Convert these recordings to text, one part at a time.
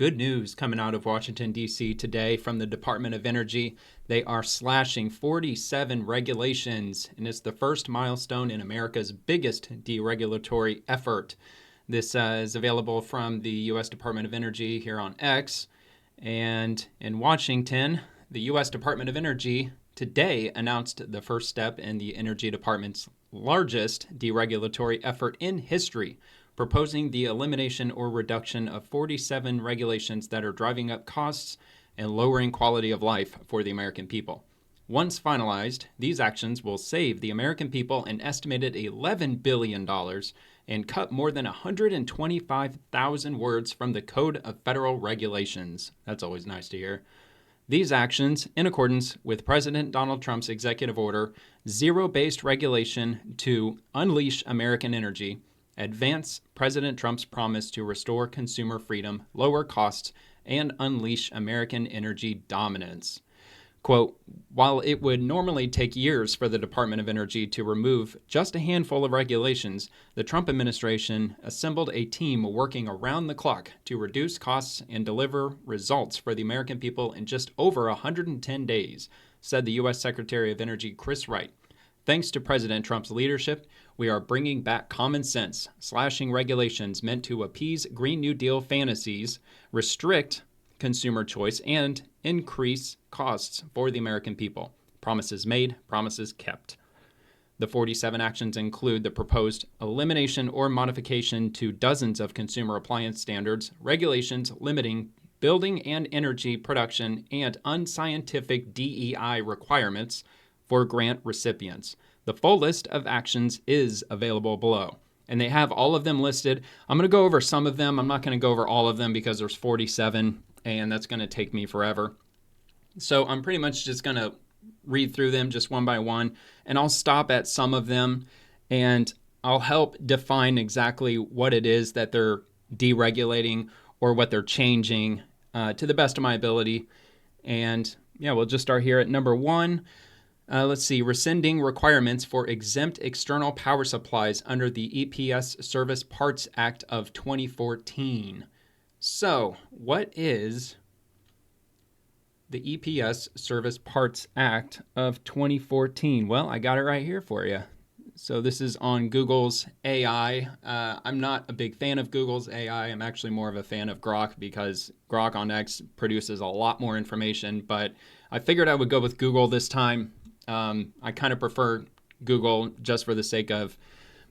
Good news coming out of Washington, D.C. today from the Department of Energy. They are slashing 47 regulations, and it's the first milestone in America's biggest deregulatory effort. This is available from the U.S. Department of Energy here on X. And in Washington, the U.S. Department of Energy today announced the first step in the Energy Department's largest deregulatory effort in history, proposing the elimination or reduction of 47 regulations that are driving up costs and lowering quality of life for the American people. Once finalized, these actions will save the American people an estimated $11 billion and cut more than 125,000 words from the Code of Federal Regulations. That's always nice to hear. These actions, in accordance with President Donald Trump's executive order, Zero-Based Regulation to Unleash American Energy, advance President Trump's promise to restore consumer freedom, lower costs, and unleash American energy dominance. Quote, while it would normally take years for the Department of Energy to remove just a handful of regulations, the Trump administration assembled a team working around the clock to reduce costs and deliver results for the American people in just over 110 days, said the U.S. Secretary of Energy Chris Wright. Thanks to President Trump's leadership, we are bringing back common sense, slashing regulations meant to appease Green New Deal fantasies, restrict consumer choice, and increase costs for the American people. Promises made, promises kept. The 47 actions include the proposed elimination or modification to dozens of consumer appliance standards, regulations limiting building and energy production, and unscientific DEI requirements for grant recipients. The full list of actions is available below, and they have all of them listed. I'm going to go over some of them. I'm not going to go over all of them because there's 47, and that's going to take me forever. So I'm pretty much just going to read through them just one by one, and I'll stop at some of them, and I'll help define exactly what it is that they're deregulating or what they're changing to the best of my ability. And yeah, we'll just start here at number one. Let's see, rescinding requirements for exempt external power supplies under the EPS Service Parts Act of 2014. So, what is the EPS Service Parts Act of 2014? Well, I got it right here for you. So this is on Google's AI. I'm not a big fan of Google's AI. I'm actually more of a fan of Grok because Grok on X produces a lot more information, but I figured I would go with Google this time. I kind of prefer Google just for the sake of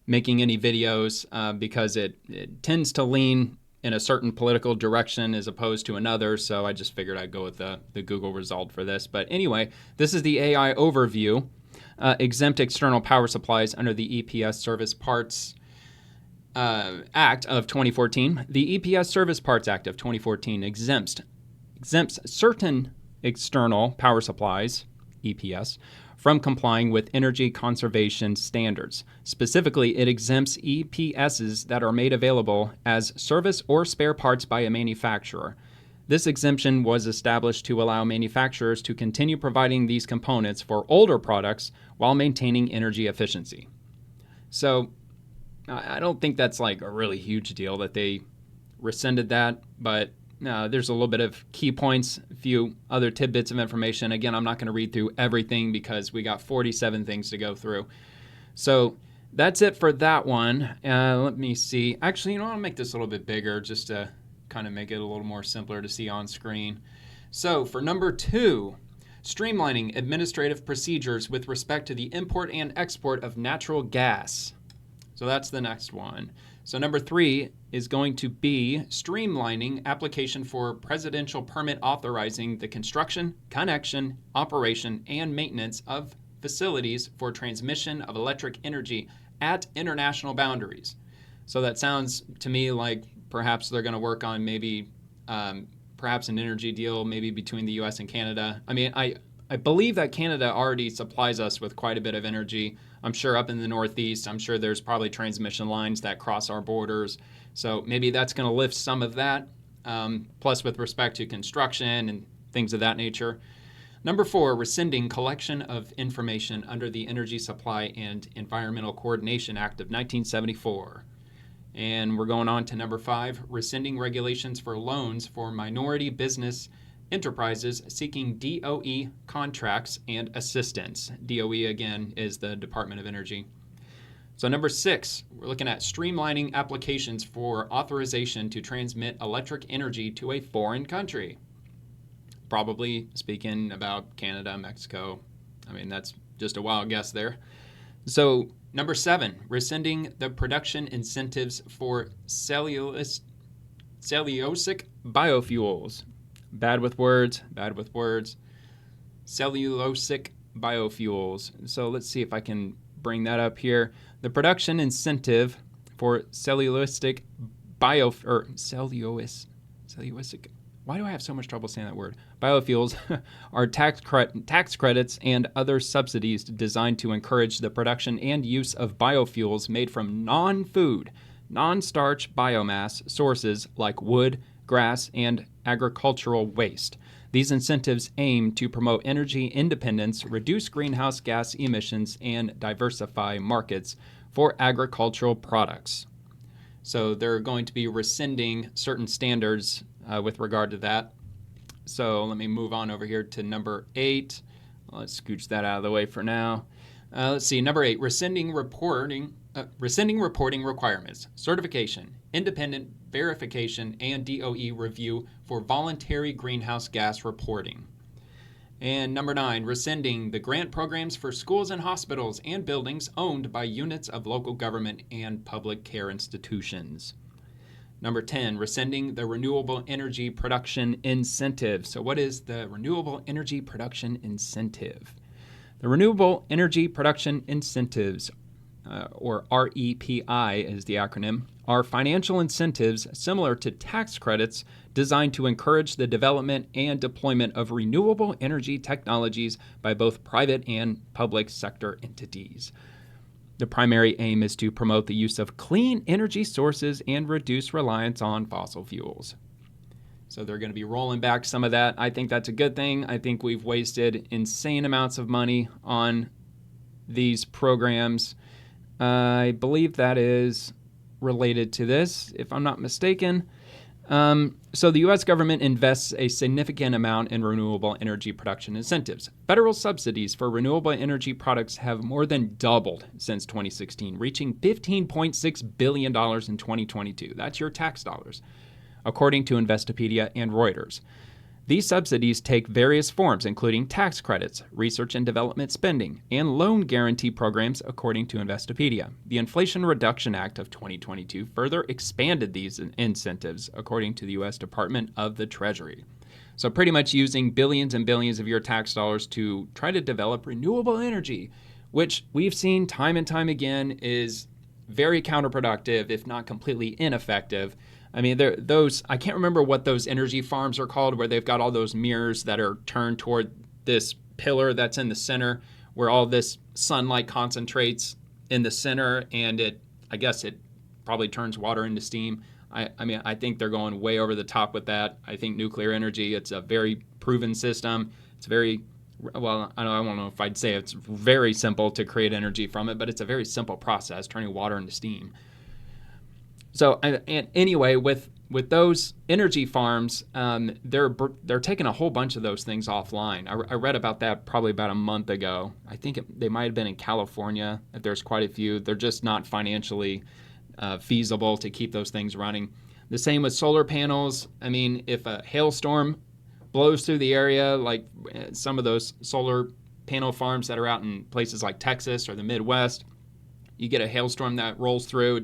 making any videos because it tends to lean in a certain political direction as opposed to another. So I just figured I'd go with the Google result for this. But anyway, this is the AI overview. Exempt external power supplies under the EPS Service Parts Act of 2014. The EPS Service Parts Act of 2014 exempts certain external power supplies, EPS, from complying with energy conservation standards. Specifically, it exempts EPSs that are made available as service or spare parts by a manufacturer. This exemption was established to allow manufacturers to continue providing these components for older products while maintaining energy efficiency. So I don't think that's like a really huge deal that they rescinded that, but there's a little bit of key points, a few other tidbits of information. Again, I'm not going to read through everything because we got 47 things to go through. So that's it for that one. Let me see. Actually, I'll make this a little bit bigger just to kind of make it a little more simpler to see on screen. So for number two, streamlining administrative procedures with respect to the import and export of natural gas. So that's the next one. So number three is going to be streamlining application for presidential permit authorizing the construction, connection, operation, and maintenance of facilities for transmission of electric energy at international boundaries. So that sounds to me like perhaps they're going to work on maybe perhaps an energy deal maybe between the U.S. and Canada. I mean, I believe that Canada already supplies us with quite a bit of energy. I'm sure up in the Northeast, I'm sure there's probably transmission lines that cross our borders. So maybe that's going to lift some of that, plus with respect to construction and things of that nature. Number four, rescinding collection of information under the Energy Supply and Environmental Coordination Act of 1974. And we're going on to number 5, rescinding regulations for loans for minority business enterprises seeking DOE contracts and assistance. DOE, again, is the Department of Energy. So number 6, we're looking at streamlining applications for authorization to transmit electric energy to a foreign country. Probably speaking about Canada, Mexico. I mean, that's just a wild guess there. So number 7, rescinding the production incentives for cellulosic biofuels. Bad with words. Cellulosic biofuels. So let's see if I can bring that up here. The production incentive for cellulosic why do I have so much trouble saying that word? Biofuels are tax credits and other subsidies designed to encourage the production and use of biofuels made from non-food, non-starch biomass sources like wood, grass, and agricultural waste. These incentives aim to promote energy independence, reduce greenhouse gas emissions, and diversify markets for agricultural products. So they're going to be rescinding certain standards with regard to that. So let me move on over here to number 8. Let's scooch that out of the way for now. Let's see, number 8, rescinding reporting requirements, certification, independent verification, and DOE review for voluntary greenhouse gas reporting. And number 9, rescinding the grant programs for schools and hospitals and buildings owned by units of local government and public care institutions. Number 10, rescinding the renewable energy production incentive. So what is the renewable energy production incentive? The renewable energy production incentives, or REPI is the acronym, are financial incentives similar to tax credits designed to encourage the development and deployment of renewable energy technologies by both private and public sector entities. The primary aim is to promote the use of clean energy sources and reduce reliance on fossil fuels. So they're going to be rolling back some of that. I think that's a good thing. I think we've wasted insane amounts of money on these programs. I believe that is related to this, if I'm not mistaken. So the U.S. government invests a significant amount in renewable energy production incentives. Federal subsidies for renewable energy products have more than doubled since 2016, reaching $15.6 billion in 2022. That's your tax dollars, according to Investopedia and Reuters. These subsidies take various forms, including tax credits, research and development spending, and loan guarantee programs, according to Investopedia. The Inflation Reduction Act of 2022 further expanded these incentives, according to the U.S. Department of the Treasury. So pretty much using billions and billions of your tax dollars to try to develop renewable energy, which we've seen time and time again is very counterproductive, if not completely ineffective. I mean, I can't remember what those energy farms are called, where they've got all those mirrors that are turned toward this pillar that's in the center, where all this sunlight concentrates in the center, and I guess it probably turns water into steam. I think they're going way over the top with that. I think nuclear energy, it's a very proven system. It's very, well, I don't know if I'd say it's very simple to create energy from it, but it's a very simple process, turning water into steam. So, and anyway, with those energy farms, they're taking a whole bunch of those things offline. I read about that probably about a month ago. I think they might have been in California. There's quite a few. They're just not financially feasible to keep those things running. The same with solar panels. I mean, if a hailstorm blows through the area, like some of those solar panel farms that are out in places like Texas or the Midwest, you get a hailstorm that rolls through, it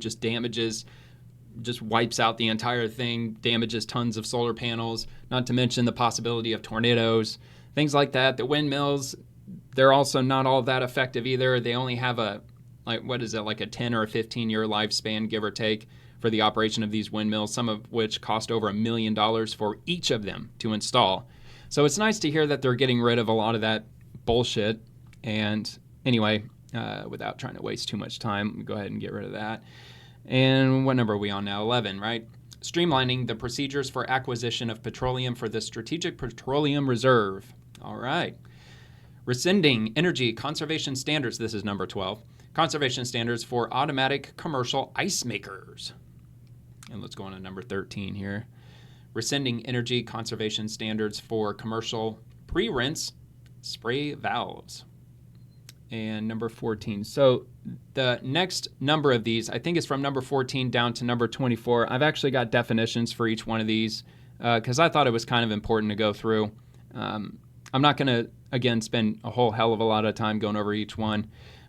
just wipes out the entire thing, damages tons of solar panels, not to mention the possibility of tornadoes, things like that. The windmills, they're also not all that effective either. They only have a 10 or a 15-year lifespan, give or take, for the operation of these windmills, some of which cost over $1 million for each of them to install. So it's nice to hear that they're getting rid of a lot of that bullshit. And anyway, without trying to waste too much time, go ahead and get rid of that. And what number are we on now? 11, right? Streamlining the procedures for acquisition of petroleum for the Strategic Petroleum Reserve. All right. Rescinding energy conservation standards. This is number 12. Conservation standards for automatic commercial ice makers. And let's go on to number 13 here. Rescinding energy conservation standards for commercial pre-rinse spray valves. And number 14. So the next number of these, I think it's from number 14 down to number 24. I've actually got definitions for each one of these because I thought it was kind of important to go through. I'm not going to, again, spend a whole hell of a lot of time going over each one,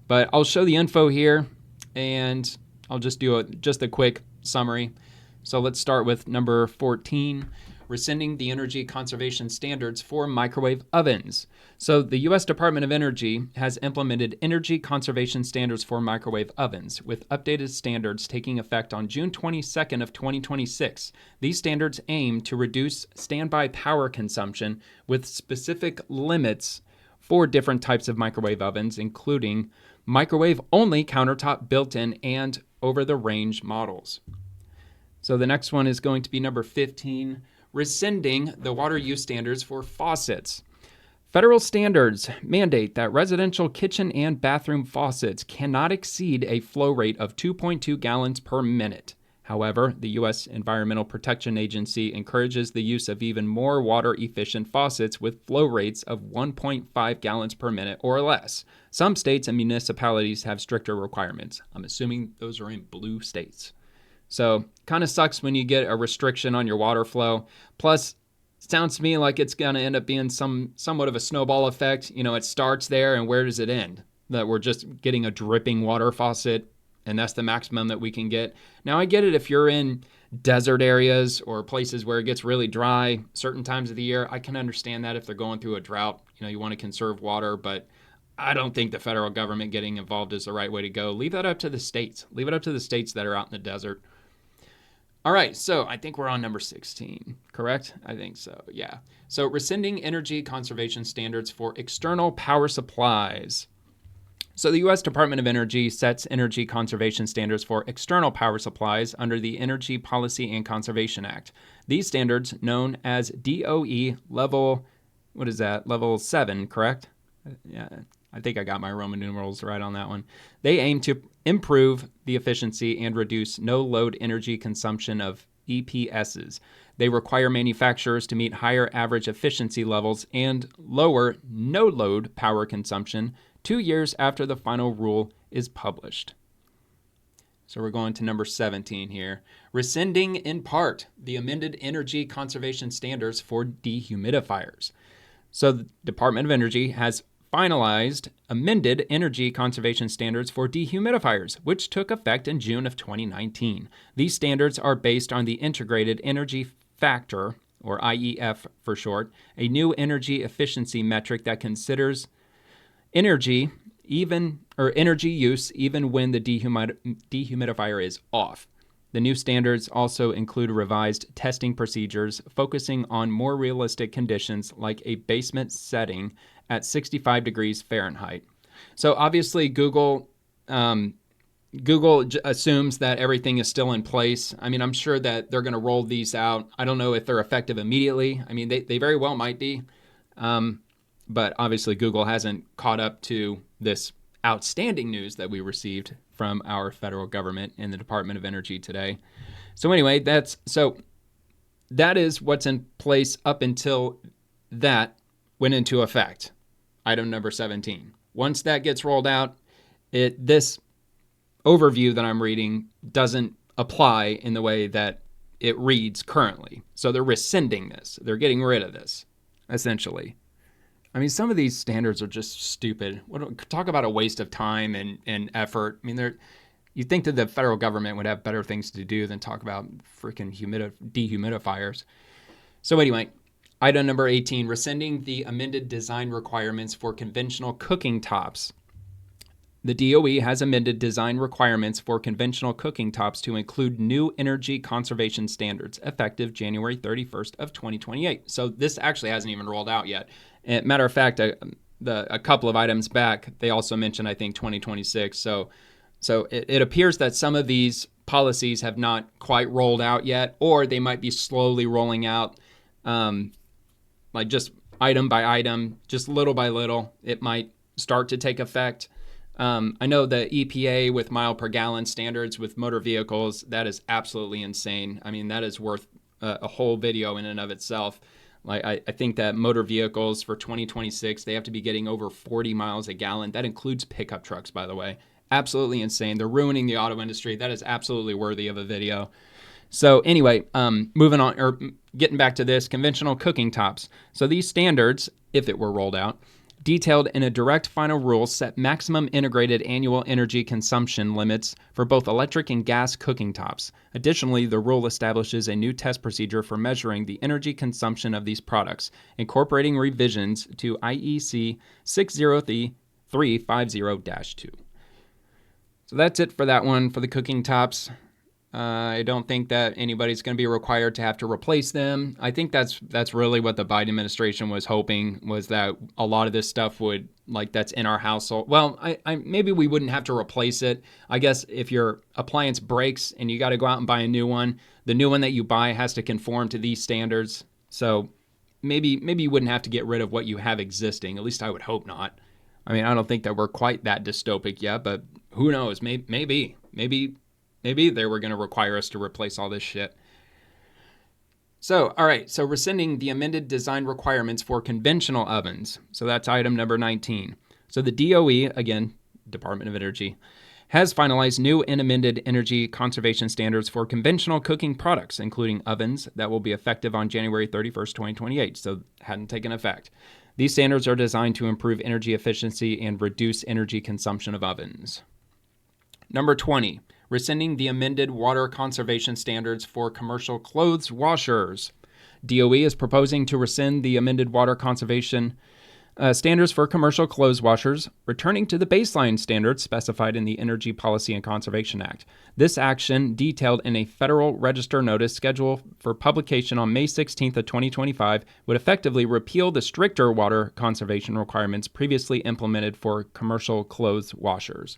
but I'll show the info here and I'll just do just a quick summary. So let's start with number 14, rescinding the energy conservation standards for microwave ovens. So the U.S. Department of Energy has implemented energy conservation standards for microwave ovens, with updated standards taking effect on June 22nd of 2026. These standards aim to reduce standby power consumption with specific limits for different types of microwave ovens, including microwave-only countertop built-in and over-the-range models. So the next one is going to be number 15, rescinding the water use standards for faucets. Federal standards mandate that residential kitchen and bathroom faucets cannot exceed a flow rate of 2.2 gallons per minute. However, the U.S. Environmental Protection Agency encourages the use of even more water-efficient faucets with flow rates of 1.5 gallons per minute or less. Some states and municipalities have stricter requirements. I'm assuming those are in blue states. So kind of sucks when you get a restriction on your water flow. Plus, it sounds to me like it's going to end up being somewhat of a snowball effect. You know, it starts there, and where does it end? That we're just getting a dripping water faucet, and that's the maximum that we can get. Now, I get it if you're in desert areas or places where it gets really dry certain times of the year. I can understand that if they're going through a drought. You know, you want to conserve water, but I don't think the federal government getting involved is the right way to go. Leave that up to the states. Leave it up to the states that are out in the desert. All right, so I think we're on number 16, correct? I think so, yeah. So rescinding energy conservation standards for external power supplies. So the U.S. Department of Energy sets energy conservation standards for external power supplies under the Energy Policy and Conservation Act. These standards, known as DOE level, what is that, level 7, correct? Yeah, I think I got my Roman numerals right on that one. They aim to improve the efficiency and reduce no-load energy consumption of EPSs. They require manufacturers to meet higher average efficiency levels and lower no-load power consumption 2 years after the final rule is published. So we're going to number 17 here. Rescinding in part the amended energy conservation standards for dehumidifiers. So the Department of Energy has finalized amended energy conservation standards for dehumidifiers, which took effect in June of 2019. These standards are based on the Integrated Energy Factor, or IEF for short, a new energy efficiency metric that considers energy use even when the dehumidifier is off. The new standards also include revised testing procedures focusing on more realistic conditions like a basement setting at 65 degrees Fahrenheit. So obviously Google assumes that everything is still in place. I mean, I'm sure that they're going to roll these out. I don't know if they're effective immediately. I mean, they very well might be. But obviously Google hasn't caught up to this outstanding news that we received from our federal government and the Department of Energy today. So anyway, that is what's in place up until that went into effect. Item number 17. Once that gets rolled out, this overview that I'm reading doesn't apply in the way that it reads currently. So they're rescinding this. They're getting rid of this, essentially. I mean, some of these standards are just stupid. Talk about a waste of time and effort. I mean, you'd think that the federal government would have better things to do than talk about freaking dehumidifiers. So anyway, item number 18, rescinding the amended design requirements for conventional cooking tops. The DOE has amended design requirements for conventional cooking tops to include new energy conservation standards effective January 31st of 2028. So this actually hasn't even rolled out yet. Matter of fact, a couple of items back, they also mentioned, I think, 2026. So it appears that some of these policies have not quite rolled out yet, or they might be slowly rolling out, like just item by item, just little by little. It might start to take effect. I know the EPA with mile per gallon standards with motor vehicles, that is absolutely insane. I mean, that is worth a whole video in and of itself. Like I think that motor vehicles for 2026, they have to be getting over 40 miles a gallon. That includes pickup trucks, by the way. Absolutely insane. They're ruining the auto industry. That is absolutely worthy of a video. So anyway, moving on, or getting back to this, conventional cooking tops. So these standards, if it were rolled out, detailed in a direct final rule, set maximum integrated annual energy consumption limits for both electric and gas cooking tops. Additionally, the rule establishes a new test procedure for measuring the energy consumption of these products, incorporating revisions to IEC 60350-2. So that's it for that one for the cooking tops. I don't think that anybody's going to be required to have to replace them. I think that's really what the Biden administration was hoping, was that a lot of this stuff would, like, that's in our household. Well, I maybe we wouldn't have to replace it. I guess if your appliance breaks and you got to go out and buy a new one, the new one that you buy has to conform to these standards. So maybe you wouldn't have to get rid of what you have existing. At least I would hope not. I mean, I don't think that we're quite that dystopic yet, but who knows? Maybe they were going to require us to replace all this shit. So, all right. So rescinding the amended design requirements for conventional ovens. So that's item number 19. So the DOE, again, Department of Energy, has finalized new and amended energy conservation standards for conventional cooking products, including ovens, that will be effective on January 31st, 2028. So hadn't taken effect. These standards are designed to improve energy efficiency and reduce energy consumption of ovens. Number 20. Rescinding the amended water conservation standards for commercial clothes washers. DOE is proposing to rescind the amended water conservation standards for commercial clothes washers, returning to the baseline standards specified in the Energy Policy and Conservation Act. This action, detailed in a Federal Register notice scheduled for publication on May 16th of 2025, would effectively repeal the stricter water conservation requirements previously implemented for commercial clothes washers.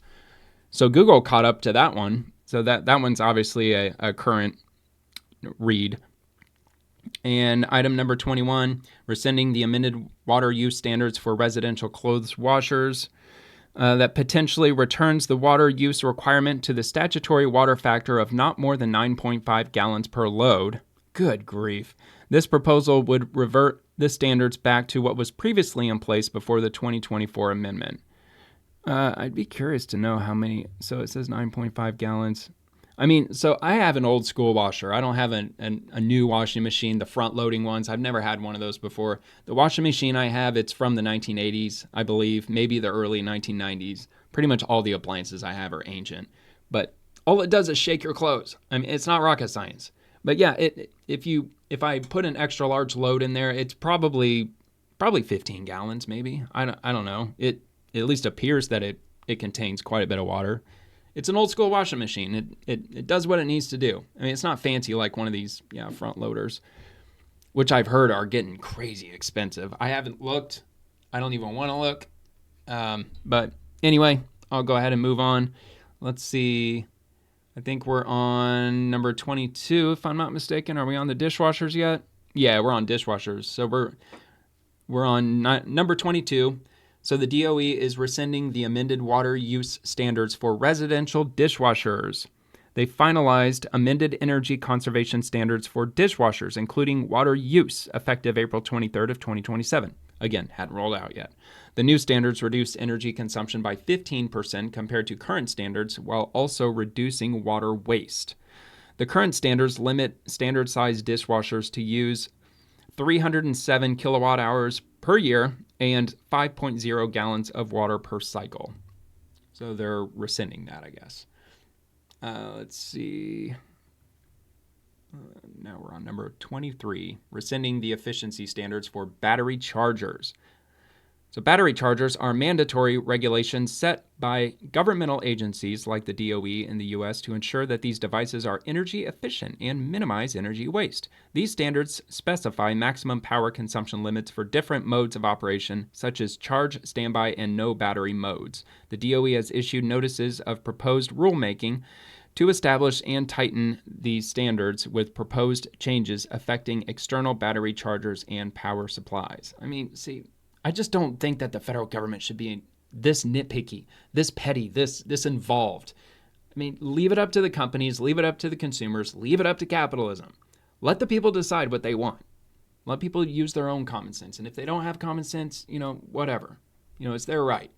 So Google caught up to that one. So that one's obviously a current read. And item number 21, rescinding the amended water use standards for residential clothes washers. That potentially returns the water use requirement to the statutory water factor of not more than 9.5 gallons per load. Good grief. This proposal would revert the standards back to what was previously in place before the 2024 amendment. I'd be curious to know how many. So it says 9.5 gallons. I mean, so I have an old school washer. I don't have a new washing machine, the front loading ones. I've never had one of those before. The washing machine I have, it's from the 1980s, I believe, maybe the early 1990s. Pretty much all the appliances I have are ancient. But all it does is shake your clothes. I mean, it's not rocket science. But yeah, if I put an extra large load in there, it's probably 15 gallons maybe. I don't know. It at least appears that it contains quite a bit of water. It's an old school washing machine. It does what it needs to do. I mean, it's not fancy like one of these front loaders, which I've heard are getting crazy expensive. I haven't looked. I don't even want to look. But anyway, I'll go ahead and move on. Let's see. I think we're on number 22, if I'm not mistaken. Are we on the dishwashers yet? Yeah, we're on dishwashers. So we're on number 22. So the DOE is rescinding the amended water use standards for residential dishwashers. They finalized amended energy conservation standards for dishwashers, including water use, effective April 23rd of 2027. Again, hadn't rolled out yet. The new standards reduce energy consumption by 15% compared to current standards, while also reducing water waste. The current standards limit standard-sized dishwashers to use 307 kilowatt hours per year and 5.0 gallons of water per cycle. So they're rescinding that, I guess. Let's see. Now we're on number 23, rescinding the efficiency standards for battery chargers. So battery chargers are mandatory regulations set by governmental agencies like the DOE in the U.S. to ensure that these devices are energy efficient and minimize energy waste. These standards specify maximum power consumption limits for different modes of operation, such as charge, standby, and no battery modes. The DOE has issued notices of proposed rulemaking to establish and tighten these standards with proposed changes affecting external battery chargers and power supplies. I mean, see, I just don't think that the federal government should be this nitpicky, this petty, this involved. I mean, leave it up to the companies, leave it up to the consumers, leave it up to capitalism. Let the people decide what they want. Let people use their own common sense. And if they don't have common sense, whatever. It's their right.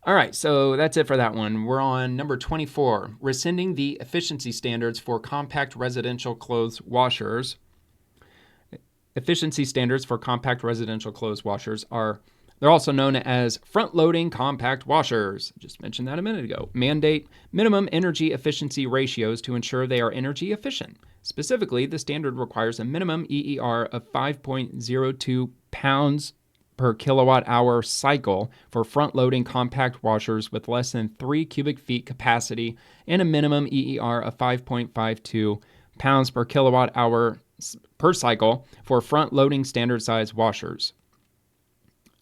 All right, so that's it for that one. We're on number 24, rescinding the efficiency standards for compact residential clothes washers. Efficiency standards for compact residential clothes washers they're also known as front-loading compact washers. Just mentioned that a minute ago. Mandate minimum energy efficiency ratios to ensure they are energy efficient. Specifically, the standard requires a minimum EER of 5.02 pounds per kilowatt hour cycle for front-loading compact washers with less than 3 cubic feet capacity and a minimum EER of 5.52 pounds per kilowatt hour per cycle for front-loading standard size washers.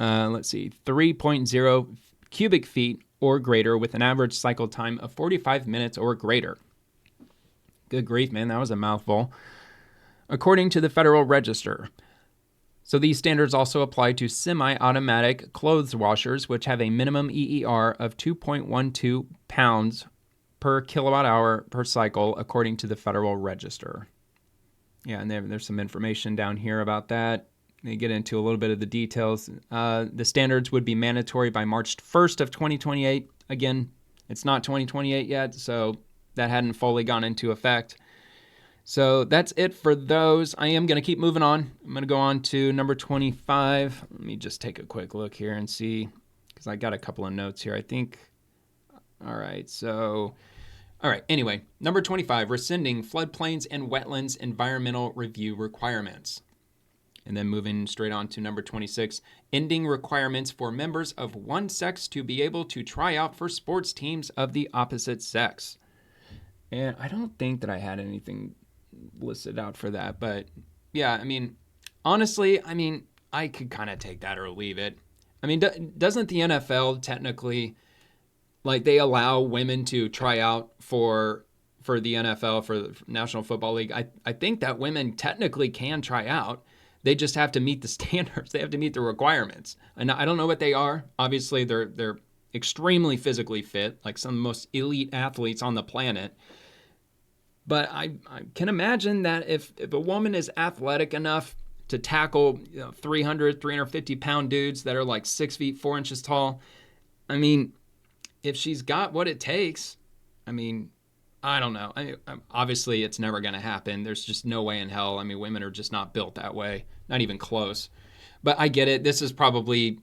3.0 cubic feet or greater with an average cycle time of 45 minutes or greater. Good grief, man, that was a mouthful. According to the Federal Register. So these standards also apply to semi-automatic clothes washers, which have a minimum EER of 2.12 pounds per kilowatt hour per cycle, according to the Federal Register. Yeah, and there's some information down here about that. They get into a little bit of the details. The standards would be mandatory by March 1st of 2028. Again, it's not 2028 yet, so that hadn't fully gone into effect. So that's it for those. I am going to keep moving on. I'm going to go on to number 25. Let me just take a quick look here and see, because I got a couple of notes here, I think. All right, anyway, number 25, rescinding floodplains and wetlands environmental review requirements. And then moving straight on to number 26, ending requirements for members of one sex to be able to try out for sports teams of the opposite sex. And I don't think that I had anything listed out for that, but yeah, honestly, I could kind of take that or leave it. Doesn't the NFL technically, they allow women to try out for the NFL, for the National Football League? I think that women technically can try out. They just have to meet the standards. They have to meet the requirements. And I don't know what they are. Obviously, they're extremely physically fit, like some of the most elite athletes on the planet. But I can imagine that if a woman is athletic enough to tackle 300, 350-pound dudes that are like 6 feet, 4 inches tall, if she's got what it takes, I don't know. Obviously, it's never going to happen. There's just no way in hell. Women are just not built that way. Not even close. But I get it. This is probably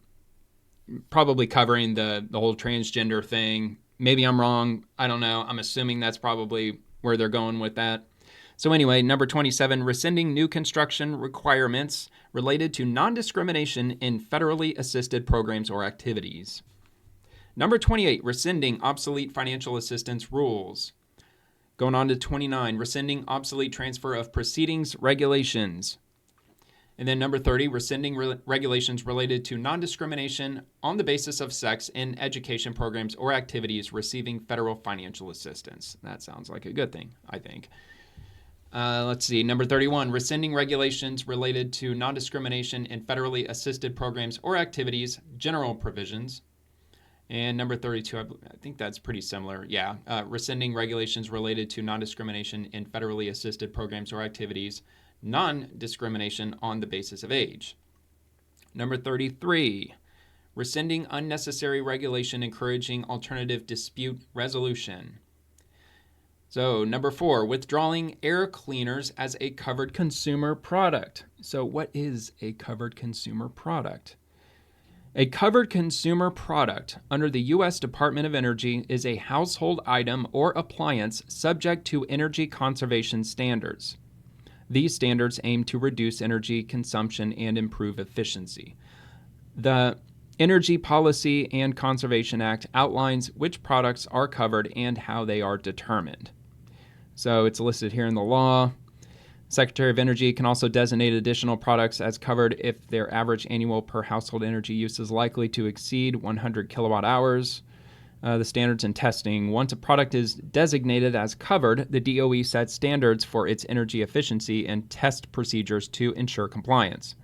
covering the whole transgender thing. Maybe I'm wrong. I don't know. I'm assuming that's probably where they're going with that. So anyway, number 27, rescinding new construction requirements related to non-discrimination in federally assisted programs or activities. Number 28, rescinding obsolete financial assistance rules. Going on to 29, rescinding obsolete transfer of proceedings regulations. And then number 30, rescinding regulations related to non-discrimination on the basis of sex in education programs or activities receiving federal financial assistance. That sounds like a good thing, I think. Let's see, number 31, rescinding regulations related to non-discrimination in federally assisted programs or activities, general provisions. And number 32, I think that's pretty similar. Yeah, rescinding regulations related to non-discrimination in federally assisted programs or activities, non-discrimination on the basis of age. Number 33, rescinding unnecessary regulation encouraging alternative dispute resolution. So number 4, withdrawing air cleaners as a covered consumer product. So what is a covered consumer product? A covered consumer product under the U.S. Department of Energy is a household item or appliance subject to energy conservation standards. These standards aim to reduce energy consumption and improve efficiency. The Energy Policy and Conservation Act outlines which products are covered and how they are determined. So it's listed here in the law. Secretary of Energy can also designate additional products as covered if their average annual per household energy use is likely to exceed 100 kilowatt hours. The standards and testing. Once a product is designated as covered, the DOE sets standards for its energy efficiency and test procedures to ensure compliance.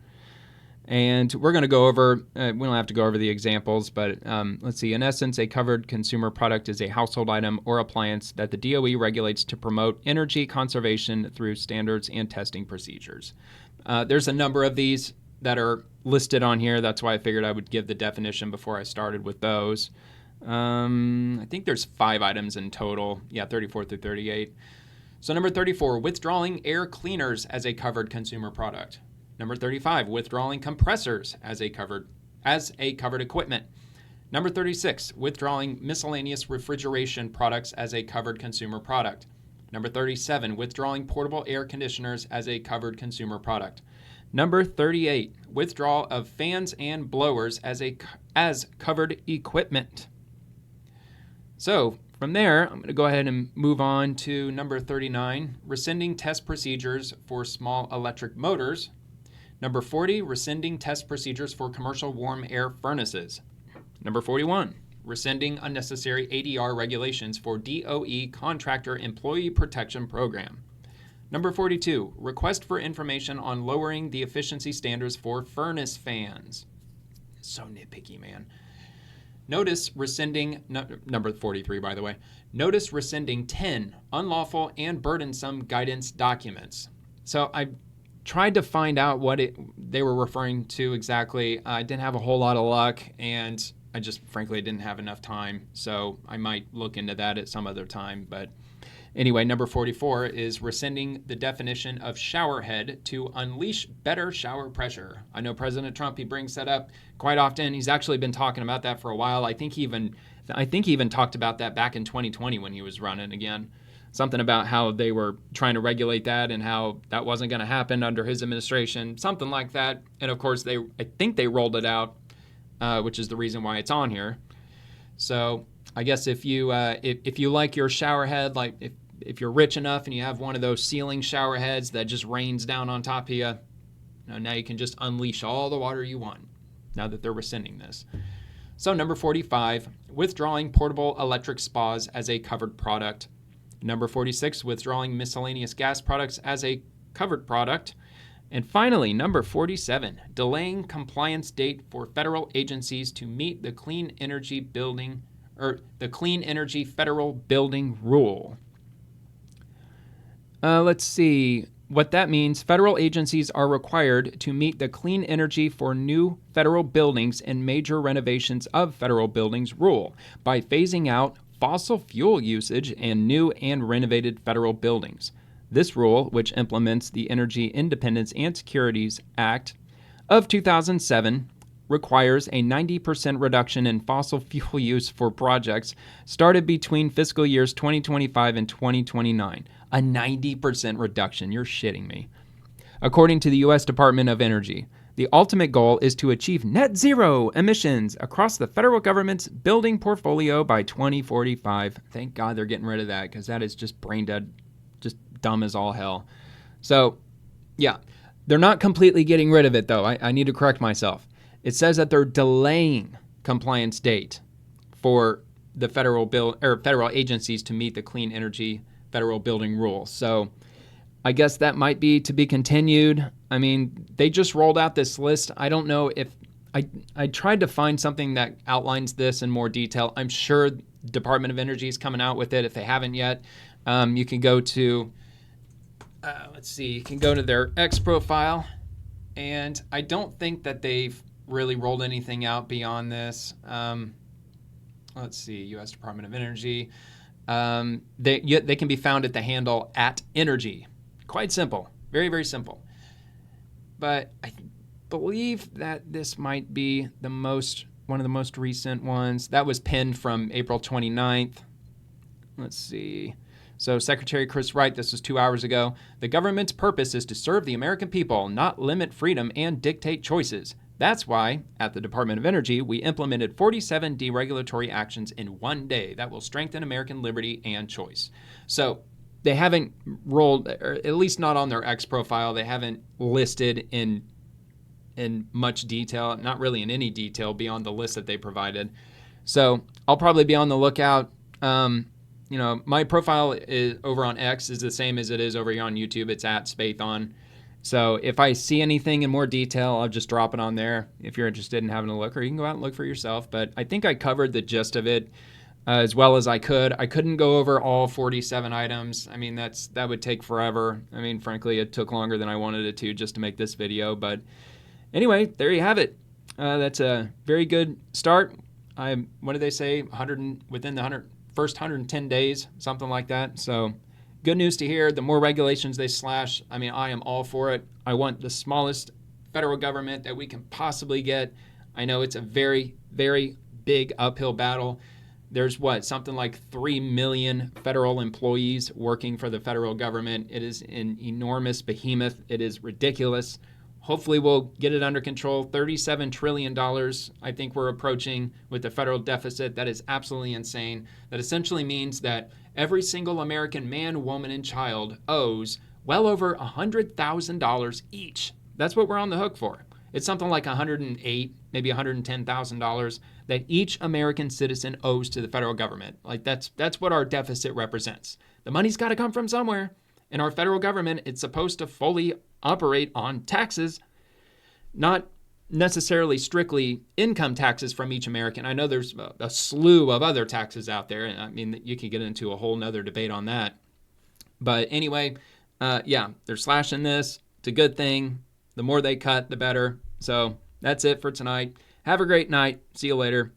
And we're going to go over, we don't have to go over the examples, but let's see. In essence, a covered consumer product is a household item or appliance that the DOE regulates to promote energy conservation through standards and testing procedures. There's a number of these that are listed on here. That's why I figured I would give the definition before I started with those. I think there's 5 items in total. Yeah, 34 through 38. So number 34, withdrawing air cleaners as a covered consumer product. Number 35, withdrawing compressors as a covered equipment. Number 36, withdrawing miscellaneous refrigeration products as a covered consumer product. Number 37, withdrawing portable air conditioners as a covered consumer product. Number 38, withdrawal of fans and blowers as covered equipment. So from there, I'm going to go ahead and move on to number 39, rescinding test procedures for small electric motors. Number 40, rescinding test procedures for commercial warm air furnaces. Number 41, rescinding unnecessary ADR regulations for DOE Contractor Employee Protection Program. Number 42, request for information on lowering the efficiency standards for furnace fans. So nitpicky, man. Notice rescinding, number 43, by the way. Notice rescinding 10 unlawful and burdensome guidance documents. So I tried to find out what they were referring to exactly. I didn't have a whole lot of luck, and I just frankly didn't have enough time. So I might look into that at some other time. But anyway, number 44 is rescinding the definition of showerhead to unleash better shower pressure. I know President Trump, he brings that up quite often. He's actually been talking about that for a while. I think he even talked about that back in 2020 when he was running again. Something about how they were trying to regulate that and how that wasn't going to happen under his administration, something like that. And of course, I think they rolled it out, which is the reason why it's on here. So I guess if you like your shower head, like if you're rich enough and you have one of those ceiling shower heads that just rains down on top of you, now you can just unleash all the water you want now that they're rescinding this. So number 45, withdrawing portable electric spas as a covered product. Number 46, withdrawing miscellaneous gas products as a covered product. And finally, number 47, delaying compliance date for federal agencies to meet the Clean Energy Federal Building Rule. Let's see what that means. Federal agencies are required to meet the Clean Energy for New Federal Buildings and Major Renovations of Federal Buildings Rule by phasing out fossil fuel usage in new and renovated federal buildings. This rule, which implements the Energy Independence and Securities Act of 2007, requires a 90% reduction in fossil fuel use for projects started between fiscal years 2025 and 2029. A 90% reduction. You're shitting me. According to the U.S. Department of Energy, the ultimate goal is to achieve net zero emissions across the federal government's building portfolio by 2045. Thank God they're getting rid of that, because that is just brain dead, just dumb as all hell. So, yeah, they're not completely getting rid of it, though. I need to correct myself. It says that they're delaying compliance date for the federal agencies to meet the Clean Energy Federal Building Rule. So I guess that might be to be continued. I mean, they just rolled out this list. I don't know if I tried to find something that outlines this in more detail. I'm sure Department of Energy is coming out with it. If they haven't yet, you can go to, you can go to their X profile. And I don't think that they've really rolled anything out beyond this. Let's see, U.S. Department of Energy. They can be found at the handle @energy. Quite simple. Very, very simple. But I believe that this might be one of the most recent ones. That was pinned from April 29th. Let's see. So Secretary Chris Wright, this was 2 hours ago. The government's purpose is to serve the American people, not limit freedom and dictate choices. That's why, at the Department of Energy, we implemented 47 deregulatory actions in one day that will strengthen American liberty and choice. So they haven't rolled, or at least not on their X profile, they haven't listed in much detail, not really in any detail beyond the list that they provided. So I'll probably be on the lookout. My profile is over on X is the same as it is over here on YouTube. It's @Spathon. So if I see anything in more detail, I'll just drop it on there if you're interested in having a look, or you can go out and look for yourself. But I think I covered the gist of it as well as I could. I couldn't go over all 47 items. I mean, that would take forever. I mean, frankly, it took longer than I wanted it to just to make this video. But anyway, there you have it. That's a very good start. What did they say? Within the first 110 days, something like that. So good news to hear. The more regulations they slash, I mean, I am all for it. I want the smallest federal government that we can possibly get. I know it's a very, very big uphill battle. There's something like 3 million federal employees working for the federal government. It is an enormous behemoth. It is ridiculous. Hopefully we'll get it under control. $37 trillion, I think we're approaching with the federal deficit. That is absolutely insane. That essentially means that every single American man, woman, and child owes well over $100,000 each. That's what we're on the hook for. It's something like $108,000, maybe $110,000 that each American citizen owes to the federal government. Like that's what our deficit represents. The money's got to come from somewhere. And our federal government, it's supposed to fully operate on taxes, not necessarily strictly income taxes from each American. I know there's a slew of other taxes out there. And I mean, you could get into a whole nother debate on that. But anyway, they're slashing this. It's a good thing. The more they cut, the better. So that's it for tonight. Have a great night. See you later.